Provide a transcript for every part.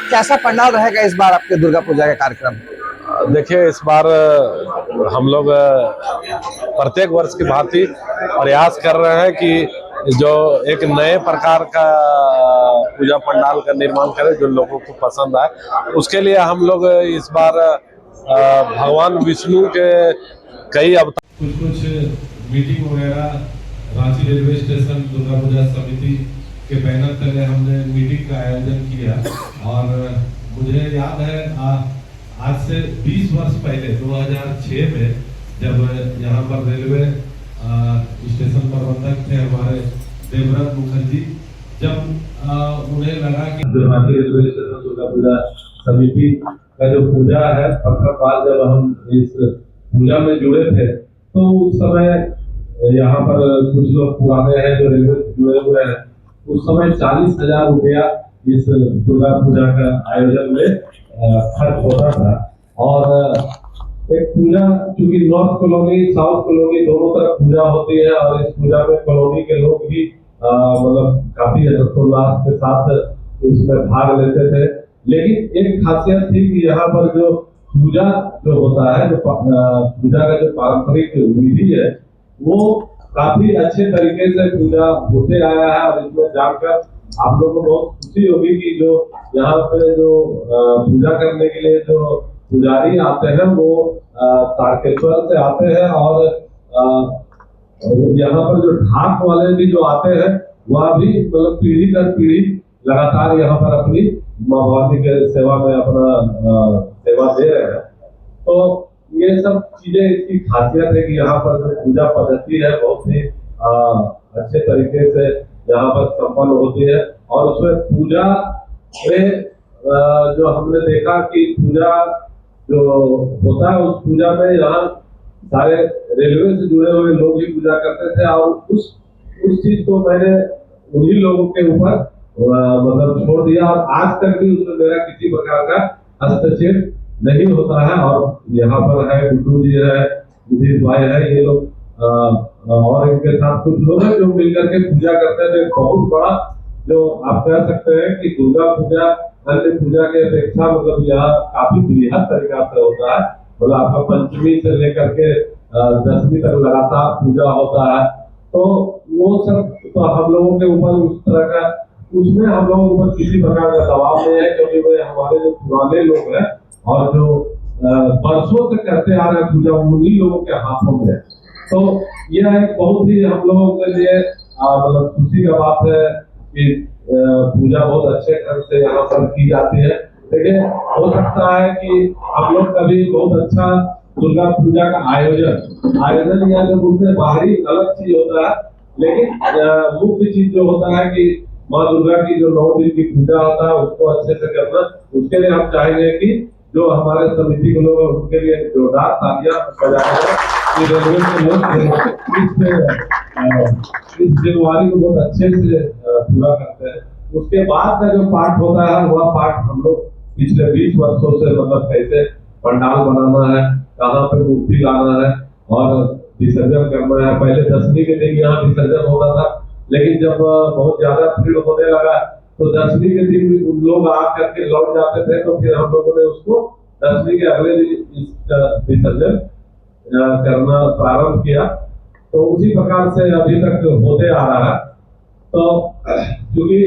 कैसा पंडाल रहेगा इस बार आपके दुर्गा पूजा के कार्यक्रम? देखिए, इस बार हम लोग प्रत्येक वर्ष की भांति प्रयास कर रहे हैं कि जो एक नए प्रकार का पूजा पंडाल का निर्माण करें जो लोगों को पसंद आए। उसके लिए हम लोग इस बार भगवान विष्णु के कई अवतार कुछ मीटिंग वगैरह रांची रेलवे स्टेशन दुर्गा पूजा समिति के बैनर तले हमने मीटिंग का आयोजन किया। और मुझे याद है आज से 20 वर्ष पहले 2006 में जब यहाँ पर रेलवे स्टेशन प्रबंधक थे हमारे देवव्रत मुखर्जी, जब उन्हें लगा कि रांची रेलवे स्टेशन दुर्गा पूजा समिति का जो पूजा है प्रथम जब हम इस पूजा में जुड़े थे तो उस समय यहाँ पर कुछ लोग पुराने हैं जो रेलवे से जुड़े हुए हैं। उस समय 40,000 रुपया इस दुर्गा पूजा का आयोजन में खर्च होता था। और एक पूजा चूंकि नॉर्थ कॉलोनी साउथ कॉलोनी दोनों तरफ पूजा होती है और इस पूजा में कॉलोनी के लोग भी मतलब काफी हर्षोल्लास के साथ इसमें भाग लेते थे। लेकिन एक खासियत थी कि यहाँ पर जो पूजा जो होता है, जो पूजा का जो पारंपरिक विधि है वो काफी अच्छे तरीके से पूजा होते आया है। और इसमें जानकर आप लोगों को बहुत खुशी होगी कि जो यहाँ पे जो पूजा करने के लिए जो पुजारी आते हैं वो तारकेश्वर से आते हैं। और यहाँ पर जो ढाक वाले भी जो आते हैं वह भी मतलब पीढ़ी दर पीढ़ी लगातार यहाँ पर अपनी माँ भवानी के सेवा में अपना सेवा दे रहे हैं। तो ये सब चीजें इसकी खासियत है कि यहाँ पर जो पूजा पद्धति है बहुत ही अच्छे तरीके से यहाँ पर संपन्न होती है। और उसमें पूजा में जो हमने देखा कि पूजा जो होता है उस पूजा में यहाँ सारे रेलवे से जुड़े हुए लोग ही पूजा करते थे। और उस चीज को मैंने उन्हीं लोगों के ऊपर मतलब छोड़ दिया और आज तक भी उसमें मेरा किसी प्रकार का हस्तक्षेप नहीं होता है। और यहाँ पर है गुड्डू जी है, नीतीश भाई है, ये लोग और इनके साथ कुछ लोग हैं जो मिलकर के पूजा करते हैं। बहुत बड़ा जो आप कह सकते हैं कि दुर्गा पूजा अन्य पूजा के अपेक्षा मतलब यहाँ काफी बृहद तरीका से होता है। मतलब आपका पंचमी से लेकर के 10वीं तक लगातार पूजा होता है। तो वो सब तो हम लोगों के ऊपर उस तरह का उसमें हम लोगों के ऊपर किसी प्रकार का दबाव नहीं है, क्योंकि वे हमारे जो पुराने लोग हैं और जो वर्षों से करते आ रहे पूजा उन्हीं लोगों के हाथों में। तो यह एक बहुत ही हम लोगों के लिए मतलब खुशी का बात है कि पूजा बहुत अच्छे ढंग से यहाँ पर की जाती है। लेकिन हो सकता है कि हम लोग कभी बहुत अच्छा दुर्गा पूजा का आयोजन या जो उससे बाहरी अलग चीज होता है, लेकिन मुख्य चीज जो होता है कि माँ दुर्गा की जो 9 दिन की पूजा होता है उसको अच्छे से करना। उसके लिए हम चाहेंगे कि जो हमारे समिति के लोग हैं उनके लिए जोरदार तालियां बजाएं कि रेलवे के लोग इस जिम्मेवारी को बहुत अच्छे से पूरा करते हैं। उसके बाद का जो पार्ट होता है वह पार्ट हम लोग पिछले 20 वर्षों से मतलब कैसे पंडाल बनाना है, कहाँ पे मूर्ति लाना है और विसर्जन करना है। पहले 10वीं के दिन यहाँ विसर्जन होता था, लेकिन जब बहुत ज्यादा भीड़ होने लगा तो 10वीं के दिन लोग आ करके लौट जाते थे। तो फिर हम लोगों ने उसको 10वीं के अगले दिन विसर्जन करना प्रारंभ किया। तो उसी प्रकार से अभी तक होते आ रहा है। तो क्योंकि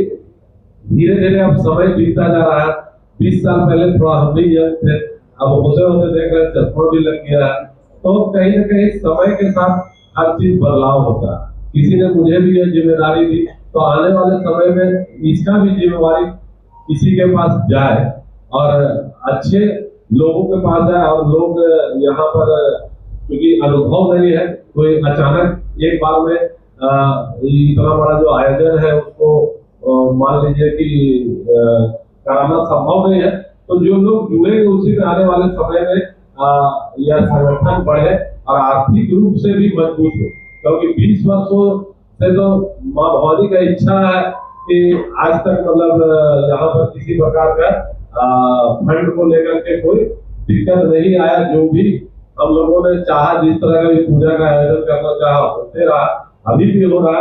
धीरे धीरे अब समय बीतता जा रहा है, 20 साल पहले थोड़ा हम भी यंग थे, अब होते होते देख रहे चश्मा भी लग गया है। तो कहीं न कहीं समय के साथ हर चीज बदलाव होता है। किसी ने मुझे भी यह जिम्मेदारी दी, तो आने वाले समय में इसका भी जिम्मेवारी किसी के पास जाए और अच्छे लोगों के पास जाए। और लोग यहाँ पर क्योंकि अनुभव नहीं है, कोई अचानक एक बार में इतना बड़ा जो आयोजन है उसको मान लीजिए कि कराना संभव नहीं है। तो जो लोग जुड़ेंगे उसी में आने वाले समय में यह संगठन बढ़े और आर्थिक रूप से भी मजबूत हो। क्योंकि 20 वर्षों से तो माँ भवानी का इच्छा है कि आज तक मतलब यहाँ पर किसी प्रकार का फंड को लेकर के कोई दिक्कत नहीं आया। जो भी हम लोगों ने चाहा, जिस तरह का भी पूजा का आयोजन करना चाहा होते रहा, अभी भी हो रहा।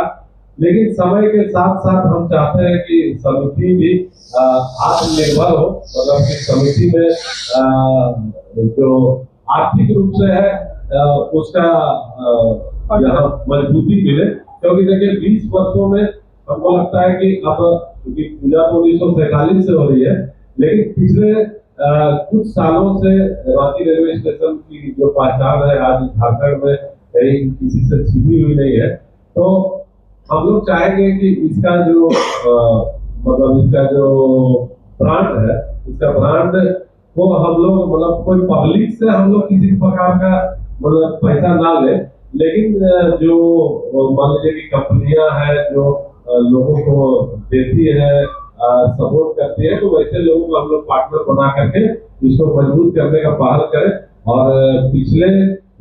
लेकिन समय के साथ साथ हम चाहते हैं कि समिति भी आत्मनिर्भर हो, मतलब कि समिति में जो आर्थिक रूप से है उसका यहाँ मजबूती मिले। क्योंकि देखिए 20 वर्षों में हमको लगता है कि अब क्योंकि पूजा तो 1947 से हो रही है, लेकिन पिछले कुछ सालों से रांची रेलवे स्टेशन की जो पहचान है आज झारखंड में कहीं किसी से छिपी हुई नहीं है। तो हम लोग चाहेंगे कि इसका जो मतलब इसका जो ब्रांड है, इसका ब्रांड को हम लोग मतलब कोई पब्लिक से हम लोग किसी प्रकार का मतलब पैसा ना ले, लेकिन जो मान लीजिए कि कंपनियां हैं जो लोगों को देती है सपोर्ट करती है, तो वैसे लोगों को हम लोग पार्टनर बना करके इसको मजबूत करने का पहल करें। और पिछले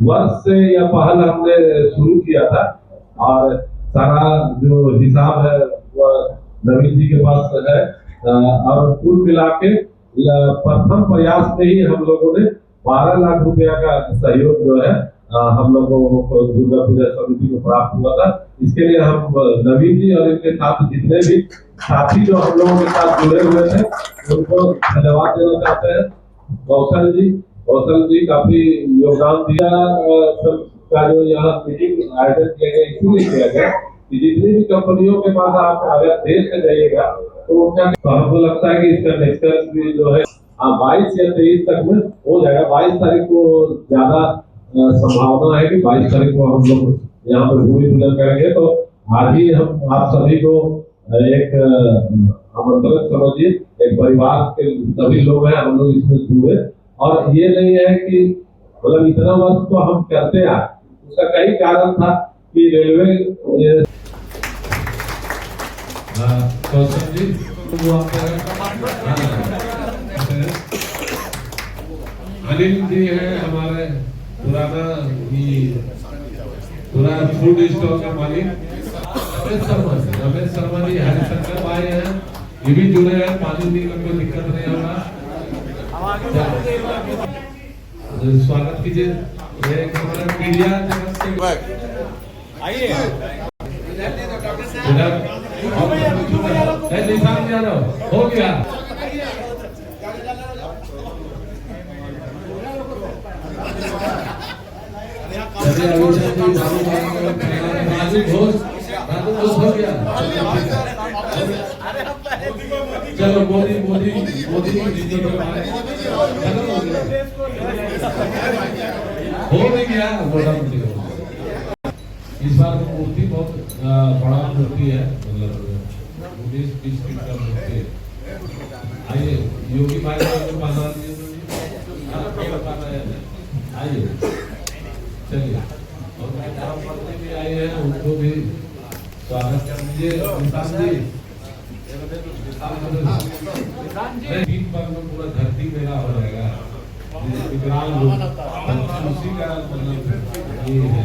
वर्ष से यह पहल हमने शुरू किया था और सारा जो हिसाब है वह नवीन जी के पास है और कुल मिला के प्रथम प्रयास में ही हम लोगों ने 12 लाख रुपया का सहयोग जो है हम लोगों को दुर्गा पूजा समिति को प्राप्त हुआ था। इसके लिए हम नवीन जी और इनके साथ जितने भी साथी जो हम लोगों के साथ जुड़े हुए थे उनको धन्यवाद देना चाहते हैं। कौशल जी काफी योगदान दिया का जो यहाँ मीटिंग आयोजन किया गया इसीलिए किया गया कि जितनी भी कंपनियों के पास आप अगर देर से जाइएगा तो उनका तो हमको लगता है कि इसका निष्कर्ष भी जो है 22 या 23 तक में हो जाएगा। 22 तारीख को ज्यादा संभावना है कि 22 तारीख को हम लोग यहाँ पर भूमि पूजन करेंगे। तो आज ही हम आप सभी को एक आमंत्रण समझिए, एक परिवार के सभी लोग हैं, हम लोग इसमें जुड़े। और ये नहीं है कि मतलब इतना वर्ष तो हम करते आए, उसका कई कारण था कि रेलवे जी अनिल जी है हमारे पूरा फूड स्टॉल का मालिक। रमेश शर्मा जी हरिशंकर आए हैं, ये भी जुड़े हैं। पानी भी का कोई दिक्कत नहीं होगा। स्वागत कीजिए। ये हमारा मीडिया जगत से आइए निशान यादव हो गया। राजू घोष हो गया। चलो मोदी हो भी गया। इस बार मूर्ति बहुत बड़ा मूर्ति है, मतलब 19-20 फीट का मूर्ति है। आइए योगी भाई आइए, चलिए। और भी आए हैं, उनको भी स्वागत कर दीजिए। पूरा धरती मेला हो जाएगा, उसी का मतलब ये है।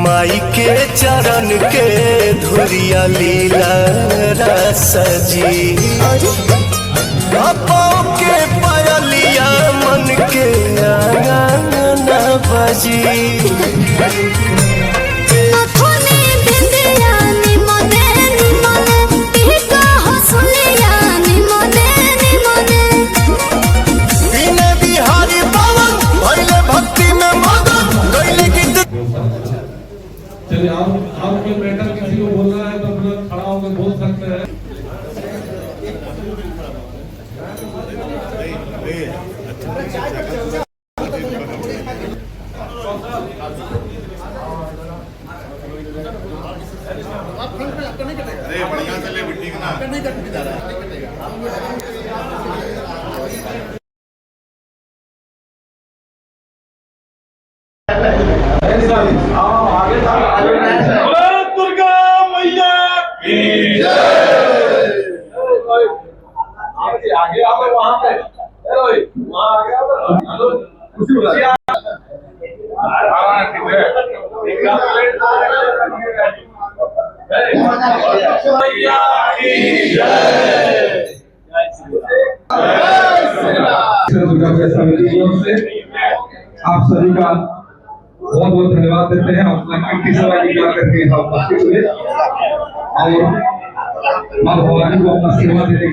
माई के चरण के धुरिया लीला सजी, बापों के पायलिया मन के आंगन बजी। चलिए आप कोई मैटर किसी को बोलना है तो अपना खड़ा होकर बोल सकते हैं। बढ़िया चले मीटिंग ना दुर्गा मैया की जय। आगे आओ, वहां पे वहां आगे आओ। दुर्गा समिति की ओर से आप सभी का बहुत बहुत धन्यवाद देते हैं। अपना कीमती समय निकाल करके यहाँ उपस्थित हुए और माँ भवानी को अपना सेवा देने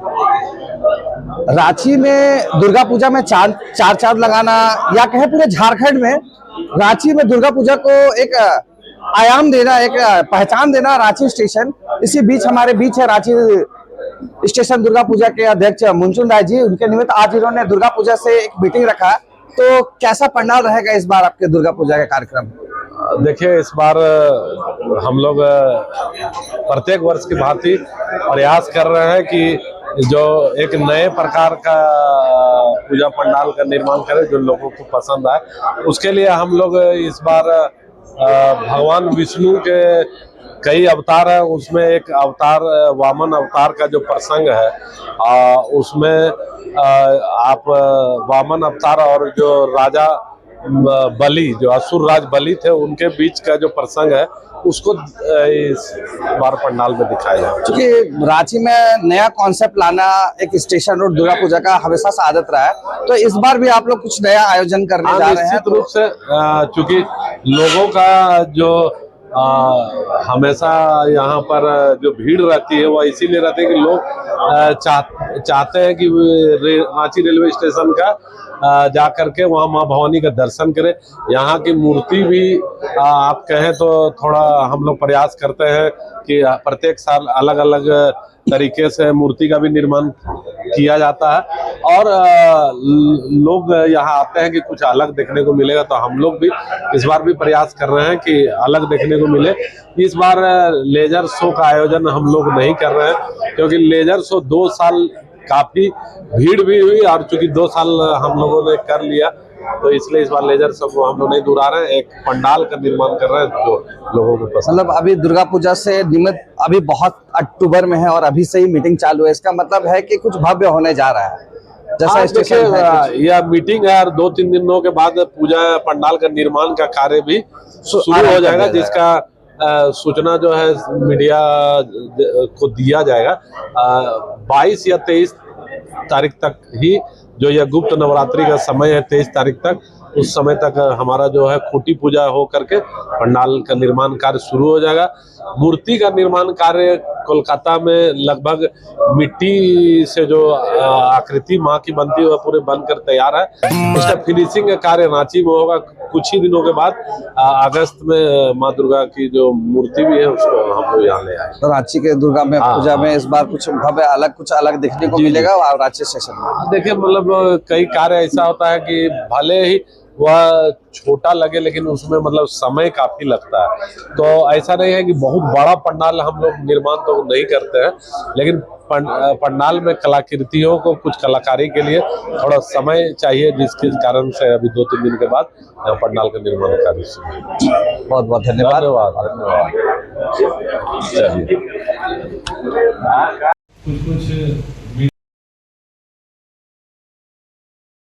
रांची में दुर्गा पूजा में चार चांद लगाना, या कहे पूरे झारखंड में रांची में दुर्गा पूजा को एक आयाम देना, एक पहचान देना रांची स्टेशन। इसी बीच हमारे बीच है रांची स्टेशन दुर्गा पूजा के अध्यक्ष मुनचुन राय जी। उनके निमित्त आज इन्होंने दुर्गा पूजा से एक मीटिंग रखा। तो कैसा पंडाल रहेगा इस बार आपके दुर्गा पूजा के कार्यक्रम? देखिए, इस बार हम लोग प्रत्येक वर्ष की भांति प्रयास कर रहे हैं कि जो एक नए प्रकार का पूजा पंडाल का निर्माण करें जो लोगों को पसंद आए। उसके लिए हम लोग इस बार भगवान विष्णु के कई अवतार है, उसमें एक अवतार वामन अवतार का जो प्रसंग है उसमें आप वामन अवतार और जो राजा बलि, जो असुर राज बलि थे, उनके बीच का जो प्रसंग है उसको इस बार पंडाल में दिखाया जाए। क्योंकि रांची में नया कॉन्सेप्ट लाना एक स्टेशन रोड दुर्गा पूजा का हमेशा से आदत रहा है, तो इस बार भी आप लोग कुछ नया आयोजन करने जा रहे हैं? निश्चित रूप से, चूंकि लोगों का जो हमेशा यहाँ पर जो भीड़ रहती है वह इसीलिए रहती है कि लोग चाहते हैं कि रांची रेलवे स्टेशन का जा करके वहाँ माँ भवानी का दर्शन करें। यहाँ की मूर्ति भी आप कहें तो थोड़ा हम लोग प्रयास करते हैं कि प्रत्येक साल अलग अलग तरीके से मूर्ति का भी निर्माण किया जाता है और लोग यहाँ आते हैं कि कुछ अलग देखने को मिलेगा। तो हम लोग भी इस बार भी प्रयास कर रहे हैं कि अलग देखने को मिले। इस बार लेजर शो का आयोजन हम लोग नहीं कर रहे हैं क्योंकि लेजर शो 2 साल काफी भीड़ भी हुई और चूंकि 2 साल हम लोगों ने कर लिया तो इसलिए इस बार लेजर शो को हम लोग नहीं दुहरा रहे हैं। एक पंडाल का निर्माण कर रहे हैं जो लोगों को पसंद। मतलब अभी दुर्गा पूजा से निमित्त अभी बहुत अक्टूबर में है और अभी से ही मीटिंग चालू है, इसका मतलब है कि कुछ भव्य होने जा रहा है जैसा स्टेशन है। यह मीटिंग है और 2-3 दिनों के बाद पूजा पंडाल का निर्माण का कार्य भी शुरू हो जाएगा, जिसका सूचना जो है मीडिया को दिया जाएगा। 22 या 23 तारीख तक ही जो यह गुप्त नवरात्रि का समय है, 23 तारीख तक, उस समय तक हमारा जो है खूंटी पूजा हो करके पंडाल का निर्माण कार्य शुरू हो जाएगा। मूर्ति का निर्माण कार्य कोलकाता में लगभग मिट्टी से जो आकृति माँ की बनती है वह पूरे बनकर तैयार है। इसका फिनिशिंग का कार्य रांची में होगा। कुछ ही दिनों के बाद अगस्त में माँ दुर्गा की जो मूर्ति भी है उसको हम लोग यहाँ ले आए। तो रांची के दुर्गा में पूजा में इस बार कुछ भव्य कुछ अलग देखने को मिलेगा और रांची स्टेशन में। देखिए, मतलब कई कार्य ऐसा होता है कि भले ही वह छोटा लगे लेकिन उसमें मतलब समय काफी लगता है। तो ऐसा नहीं है कि बहुत बड़ा पंडाल हम लोग निर्माण तो नहीं करते हैं, लेकिन पंडाल में कलाकृतियों को कुछ कलाकारी के लिए थोड़ा समय चाहिए, जिसके कारण से अभी 2-3 दिन के बाद पंडाल का निर्माण कार्य शुरू। बहुत बहुत धन्यवाद। धन्यवाद। चलिए। कुछ